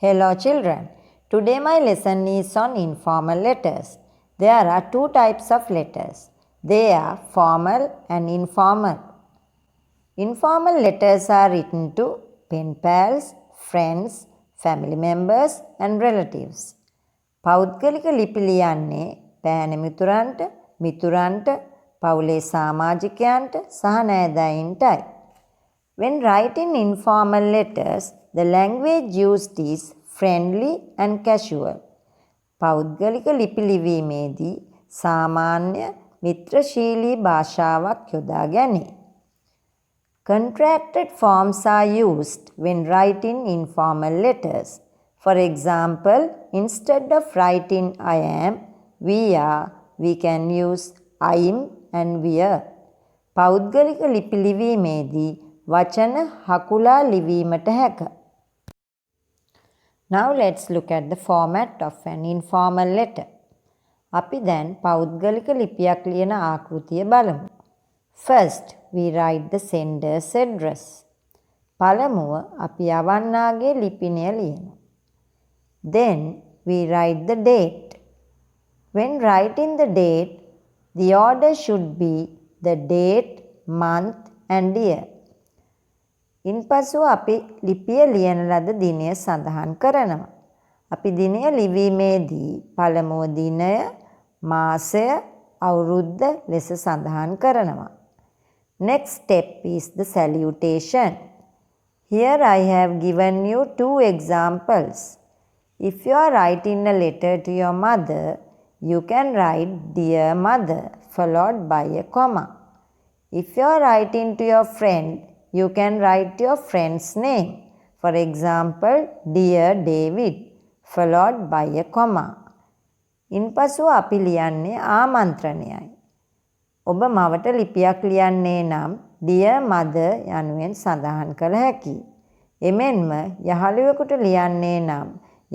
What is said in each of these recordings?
Hello children. Today my lesson is on informal letters. There are two types of letters. They are formal and informal. Informal letters are written to pen pals, friends, family members and relatives. පෞද්ගලික ලිපි ලියන්නේ පෑන මිතුරන්ට, පවුලේ සමාජිකයන්ට සහ නෑදෑයින්ටයි. When writing informal letters, the language used is friendly and casual. පෞද්ගලික ලිපි ලිවීමේදී සාමාන්‍ය මිත්‍රශීලී භාෂාවක් යොදා ගැනේ. Contracted forms are used when writing informal letters. For example, instead of writing I am, we are, we can use I'm and we are. පෞද්ගලික ලිපි ලිවීමේදී වචන හකුලා ලිවීමට හැක. Now let's look at the format of an informal letter. අපි දැන් පෞද්ගලික ලිපියක් ලියන ආකෘතිය බලමු. First, we write the sender's address. පළමුව අපි යවන්නාගේ ලිපිනය ලියනවා. Then we write the date. When writing the date, the order should be the date, month and year. ඉන්පසු අපි ලිපිය ලියන ලද දිනය සඳහන් කරනවා. අපි දිනය ලිවීමේදී පළමුව දිනය, මාසය, අවුරුද්ද ලෙස සඳහන් කරනවා. Next step is the salutation. Here I have given you two examples. If you are writing a letter to your mother, you can write Dear Mother followed by a comma. If you are writing to your friend, you can write your friend's name. For example, Dear David followed by a comma. ඉන්පසු අපි ලියන්නේ ආමන්ත්‍රණයයි. ඔබ මවට ලිපියක් ලියන්නේ නම් Dear Mother යනුවෙන් සඳහන් කළ හැකියි. එමෙන්ම යහළුවෙකුට ලියන්නේ නම්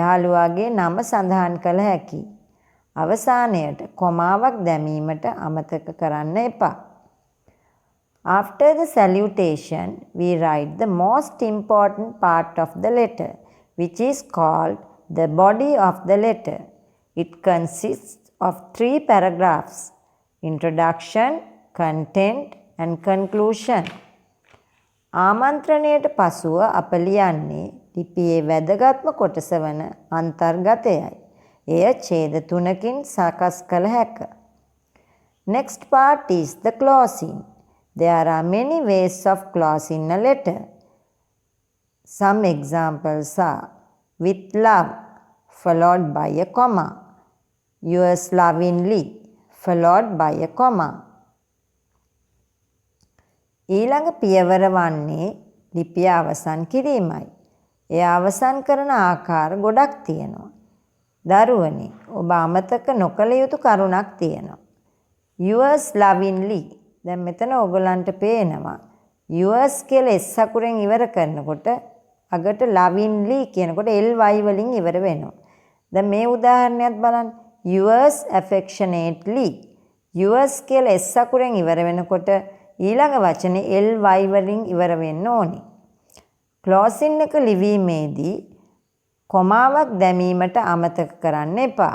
යහළුවාගේ නම සඳහන් කළ හැකියි. අවසානයට කොමාවක් දැමීමට අමතක කරන්න එපා. After the salutation, we write the most important part of the letter, which is called the body of the letter. It consists of 3 paragraphs: introduction, content, and conclusion. ආමන්ත්‍රණයට පසුව අප ලියන්නේ ලිපියේ වැදගත්ම කොටස වන අන්තර්ගතයයි. එය ඡේද 3කින් සකස් කළ හැක. Next part is the closing. There are many ways of closing a letter. Some examples are with love followed by a comma, yours lovingly followed by a comma. ඊළඟ පියවර වන්නේ ලිපිය අවසන් කිරීමයි. එය අවසන් කරන ආකාර ගොඩක් තියෙනවා. දරුවනි, ඔබ අමතක නොකළ යුතු කරුණක් තියෙනවා. yours lovingly. දැන් මෙතන ඔයගලන්ට පේනවා yours කියලා s අකුරෙන් ඉවර කරනකොට අගට lovingly කියනකොට ly වලින් ඉවර වෙනවා. දැන් මේ උදාහරණයක් බලන්න. yours affectionately. yours කියලා s අකුරෙන් ඉවර වෙනකොට ඊළඟ වචනේ ly වලින් ඉවර වෙන්න ඕනි. ක්ලෝසින් එක ලිවීමේදී කොමාවක් දැමීමට අමතක කරන්න එපා.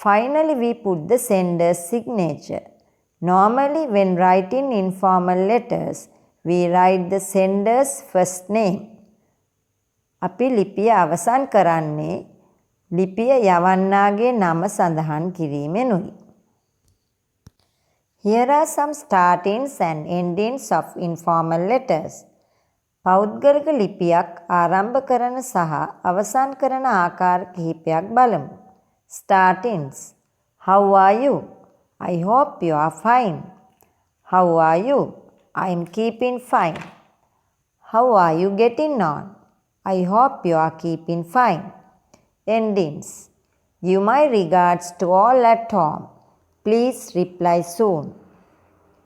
Finally, we put the sender's signature. Normally, when writing informal letters, we write the sender's first name. අපි ලිපිය අවසන් කරන්නේ ලිපිය යවන්නාගේ නම සඳහන් කිරීමෙනුයි. Here are some startings and endings of informal letters. පෞද්ගලික ලිපියක් ආරම්භ කරන සහ අවසන් කරන ආකාර කිහිපයක් බලමු. Startings. How are you? I hope you are fine. How are you? I am keeping fine. How are you getting on? I hope you are keeping fine. Endings. Give my regards to all at home. Please reply soon.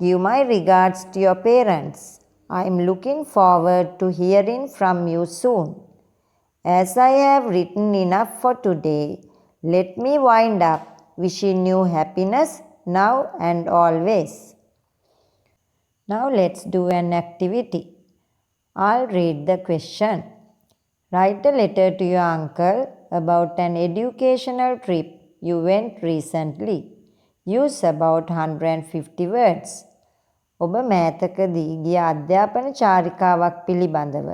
Give my regards to your parents. I am looking forward to hearing from you soon. As I have written enough for today, let me wind up wishing you happiness now and always. Now let's do an activity. I'll read the question. Write a letter to your uncle about an educational trip you went recently. Use about 150 words. ඔබ මෑතකදී ගිය අධ්‍යාපන චාරිකාවක් පිළිබඳව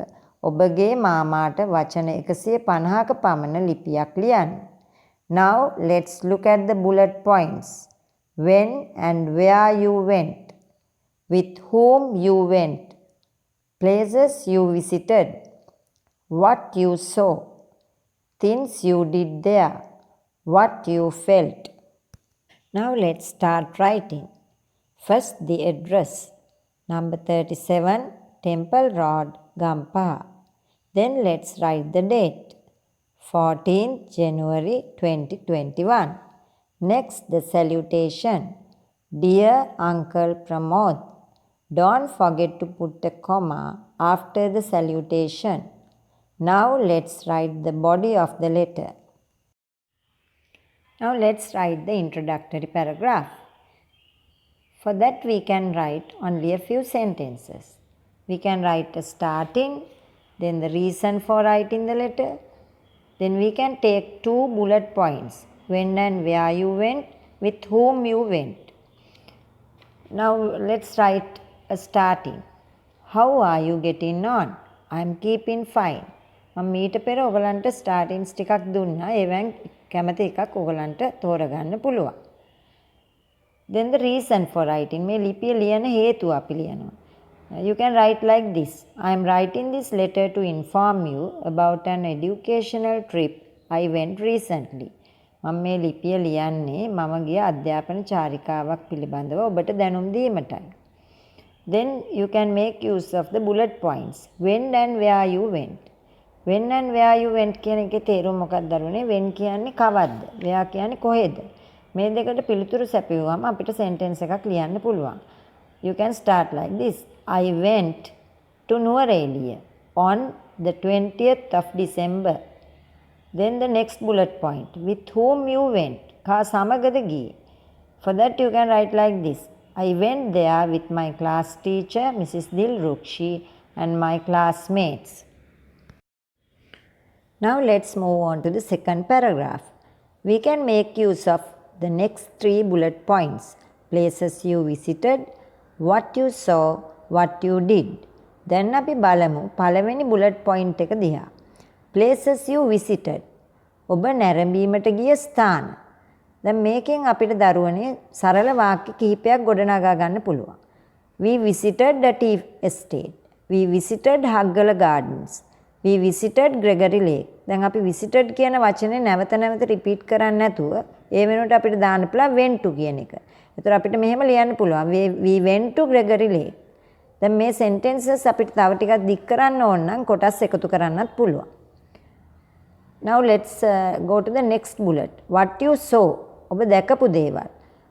ඔබගේ මාමාට වචන 150ක පමණ ලිපියක් ලියන්න. Now let's look at the bullet points. When and where you went. With whom you went. Places you visited. What you saw. Things you did there. What you felt. Now let's start writing. First, the address. Number 37, Temple Road, Gampaha. Then let's write the date. 14th January 2021. Next, the salutation. Dear Uncle Pramod. Don't forget to put a comma after the salutation. Now let's write the body of the letter. Now let's write the introductory paragraph. For that we can write only a few sentences. We can write a starting, then the reason for writing the letter. Then we can take 2 bullet points. When and where you went, with whom you went. Now let's write a starting. How are you getting on? I'm keeping fine. මම මීට පෙර ඔයගලන්ට ස්ටාර්ටින්ස් ටිකක් දුන්නා. ඒවෙන් කැමති එකක් ඔයගලන්ට තෝරගන්න පුළුවන්. Then the reason for writing. මේ ලිපිය ලියන හේතුව අපි ලියනවා. You can write like this. I am writing this letter to inform you about an educational trip I went recently. මම මේ ලිපිය ලියන්නේ මම ගිය අධ්‍යාපන චාරිකාවක් පිළිබඳව ඔබට දැනුම් දීමටයි. Then you can make use of the bullet points. When and where you went. When and where you went කියන එකේ තේරුම මොකක්ද දරුවනේ? when කියන්නේ කවද්ද? where කියන්නේ කොහෙද? මේ දෙකට පිළිතුරු සැපයුවම අපිට sentence එකක් ලියන්න පුළුවන්. You can start like this. I went to Nuwara on the 20th of December. Then the next bullet point. With whom you went. කා සමගද ගියේ. For that you can write like this. I went there with my class teacher, Mrs. Dilrukshi, and my classmates. Now let's move on to the second paragraph. We can make use of the next 3 bullet points. Places you visited, what you saw, what you did. Then අපි බලමු පළවෙනි bullet point එක දිහා. Places you visited. ඔබ නැරඹීමට ගිය ස්ථාන. දැන් මේකෙන් අපිට දරුවනේ සරල වාක්‍ය කිහිපයක් ගොඩනගා ගන්න පුළුවන්. We visited the tea estate. We visited Haggala Gardens. We visited Gregory Lake. දැන් අපි visited කියන වචනේ නැවත නැවත repeat කරන්නේ නැතුව ඒ වෙනුවට අපිට දාන්න පුළුවන් went to කියන එක. ඒතර අපිට මෙහෙම ලියන්න පුළුවන් we went to Gregory Lake. දැන් මේ sentences අපිට තව ටිකක් දික් කරන්න ඕන නම් කොටස් එකතු කරන්නත් පුළුවන්. Now let's go to the next bullet. What you saw. ඔබ දැකපු දේවල්.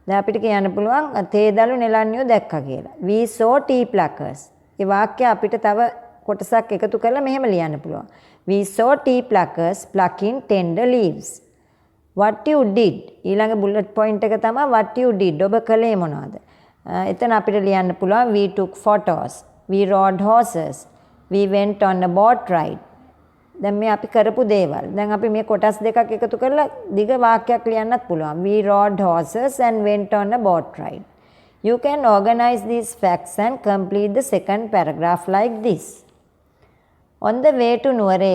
දැන් අපිට කියන්න පුළුවන් තේදළු නෙලන්නියෝ දැක්කා කියලා. We saw tea pluckers. ඒ වාක්‍ය අපිට තව කොටසක් එකතු කරලා මෙහෙම ලියන්න පුළුවන්. We saw tea pluckers plucking tender leaves. What you did. ඊළඟ bullet point එක තමයි what you did. ඔබ කළේ මොනවද? එතන අපිට ලියන්න පුළුවන් we took photos. We rode horses. We went on a boat ride. දැන් මේ අපි කරපු දේවල්. දැන් අපි මේ කොටස් දෙකක් එකතු කරලා දිග වාක්‍යයක් ලියන්නත් පුළුවන්. We rode horses and went on a boat ride. You can organize these facts and complete the second paragraph like this. On the way to Nuwara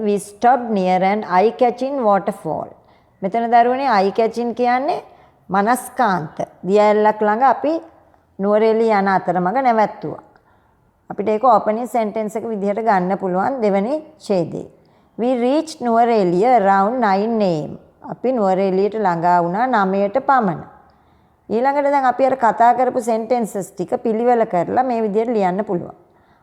we stopped near an eye-catching waterfall. මෙතන දරුවනේ eye-catching කියන්නේ මනස්කාන්ත. දියැලක් ළඟ අපි නුවරඑළිය යන අතරමඟ නැවැත්තුවා. අපිට ඒක opening sentence එක විදිහට ගන්න පුළුවන් දෙවෙනි ඡේදයේ. We reached Nuwara around 9 am. අපි නුවරඑළියට ළඟා වුණා 9ට පමණ. ඊළඟට දැන් අපි අර කතා කරපු sentences ටික පිළිවෙල කරලා මේ විදිහට ලියන්න පුළුවන්.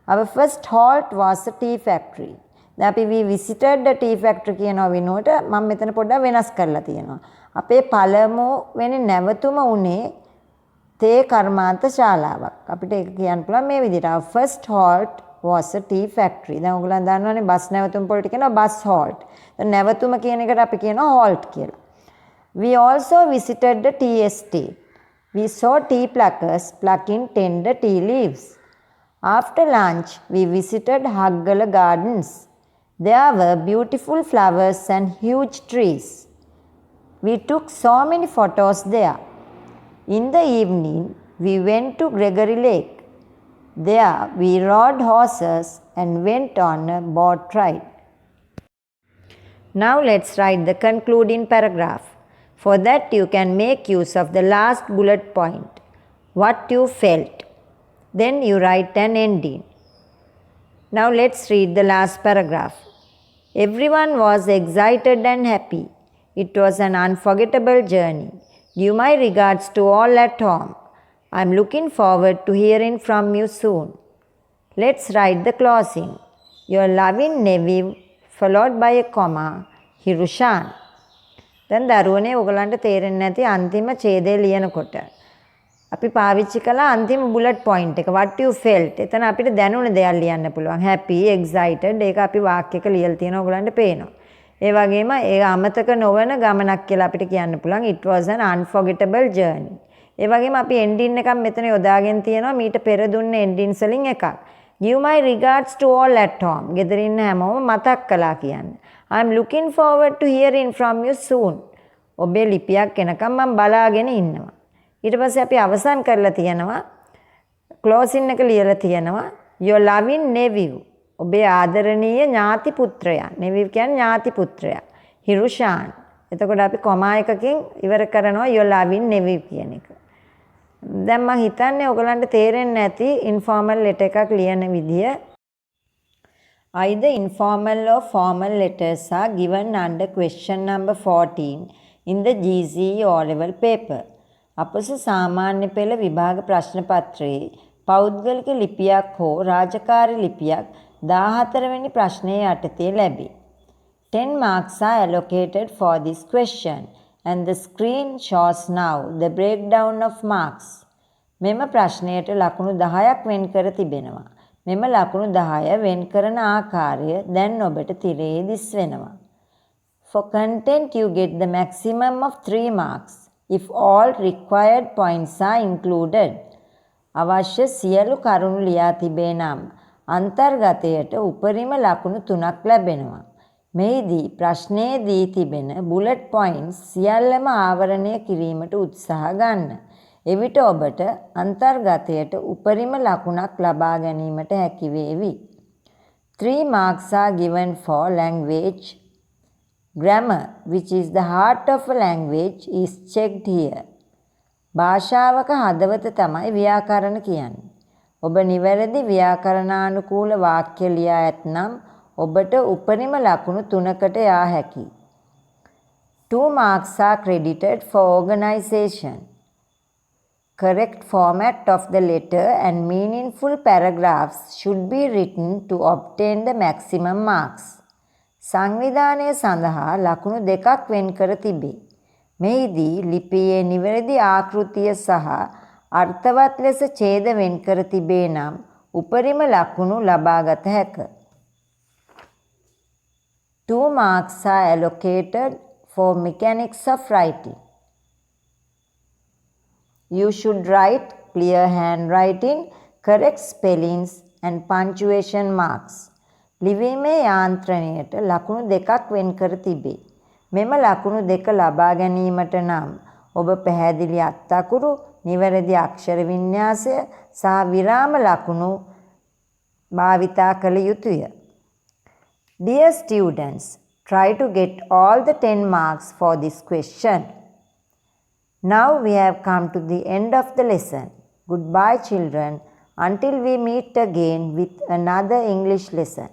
Our first halt was a tea factory. දැන් අපි we visited the tea factory කියනවා වෙනුවට මම මෙතන පොඩ්ඩක් වෙනස් කරලා තියෙනවා. අපේ පළමු වෙනි නැවතුම උනේ තේ කර්මාන්ත ශාලාවක්. අපිට ඒක කියන්න පුළුවන් මේ විදිහට. Our first halt was a tea factory. දැන් ඔයගොල්ලන් දන්නවනේ බස් නැවතුම වලට කියනවා bus halt. දැන් නැවතුම කියන එකට අපි කියනවා halt කියලා. We also visited the tea estate. We saw tea pluckers plucking tender tea leaves. After lunch, we visited Haggala Gardens. There were beautiful flowers and huge trees. We took so many photos there. In the evening, we went to Gregory Lake. There, we rode horses and went on a boat ride. Now let's write the concluding paragraph. For that, you can make use of the last bullet point, what you felt. Then you write an ending. Now let's read the last paragraph. Everyone was excited and happy. It was an unforgettable journey. Give my regards to all at home. I'm looking forward to hearing from you soon. Let's write the closing. Your loving nephew followed by a comma, Hirushan. දැන් දරුවනේ ඔයගලන්ට තේරෙන්නේ නැති අන්තිම ඡේදය ලියනකොට අපි පාවිච්චි කළා අන්තිම බුලට් පොයින්ට් එක what you felt. එතන අපිට දැනුණ දෙයක් ලියන්න පුළුවන්. happy, excited ඒක අපි වාක්‍යයක ලියලා තියෙනවා ඔයගලන්ට පේනවා. ඒ වගේම ඒ අමතක නොවන ගමනක් කියලා අපිට කියන්න පුළුවන් it was an unforgettable journey. ඒ වගේම අපි ending එකක් මෙතන යොදාගෙන තියෙනවා මීට පෙර දුන්න endings වලින් එකක්. give my regards to all at home. ගෙදර ඉන්න හැමෝම මතක් කළා කියන්නේ. I'm looking forward to hearing from you soon. ඔබේ ලිපියක් එනකම් මම බලාගෙන ඉන්නවා. ඊට පස්සේ අපි අවසන් කරලා තියෙනවා ක්ලෝසින් එක ලියලා තියෙනවා your loving nephew. ඔබේ ආදරණීය ඥාති පුත්‍රයා. nephew කියන්නේ ඥාති පුත්‍රයා. හිරුෂාන්. එතකොට අපි කොමා එකකින් ඉවර කරනවා your loving nephew කියන එක. දැන් මම හිතන්නේ ඔයගලන්ට තේරෙන්නේ නැති informal letter එකක් ලියන විදිය. Either informal or formal letters are given under question number 14 in the GCE O-level paper. අපස සාමාන්‍ය පෙළ විභාග ප්‍රශ්න පත්‍රයේ පෞද්ගලික ලිපියක් හෝ රාජකාරී ලිපියක් 14 වෙනි ප්‍රශ්නයේ යටතේ ලැබේ. 10 marks are allocated for this question and the screen shows now the breakdown of marks. මෙම ප්‍රශ්නයට ලකුණු 10ක් වෙන් කර තිබෙනවා. මෙම ලකුණු 10 වෙන් කරන ආකාරය දැන් ඔබට තිරයේ දිස්වෙනවා. For content you get the maximum of 3 marks if all required points are included. අවශ්‍ය සියලු කරුණු ලියා තිබේ නම් අන්තර්ගතයට උපරිම ලකුණු 3ක් ලැබෙනවා. මෙහිදී ප්‍රශ්නයේ දී තිබෙන bullet points සියල්ලම ආවරණය කිරීමට උත්සාහ ගන්න. එවිට ඔබට අන්තර්ගතයට උපරිම ලකුණක් ලබා ගැනීමට හැකි වේවි. 3 marks are given for language. Grammar, which is the heart of a language, is checked here. භාෂාවක හදවත තමයි ව්‍යාකරණ කියන්නේ. ඔබ නිවැරදි ව්‍යාකරණානුකූල වාක්‍ය ලියා ඇතනම් ඔබට උපරිම ලකුණු 3කට යා හැකියි. 2 marks are credited for organization. Correct format of the letter and meaningful paragraphs should be written to obtain the maximum marks. සංවිධානය සඳහා ලකුණු 2ක් වෙන් කර තිබේ. මෙහිදී ලිපියේ නිවැරදි ආකෘතිය සහ අර්ථවත් ලෙස ඡේද වෙන් කර තිබේ නම් උපරිම ලකුණු ලබාගත හැක. 2 marks are allocated for mechanics of writing. You should write clear handwriting, correct spellings and punctuation marks. ලිවීමේ යාන්ත්‍රණයට ලකුණු 2ක් වෙන් කර තිබේ. මෙම ලකුණු 2 ලබා ගැනීමට නම් ඔබ පැහැදිලි අත්අකුරු, නිවැරදි අක්ෂර වින්‍යාසය සහ විරාම ලකුණු භාවිතා කළ යුතුය. Dear students, try to get all the 10 marks for this question. Now we have come to the end of the lesson. Goodbye children, until we meet again with another English lesson.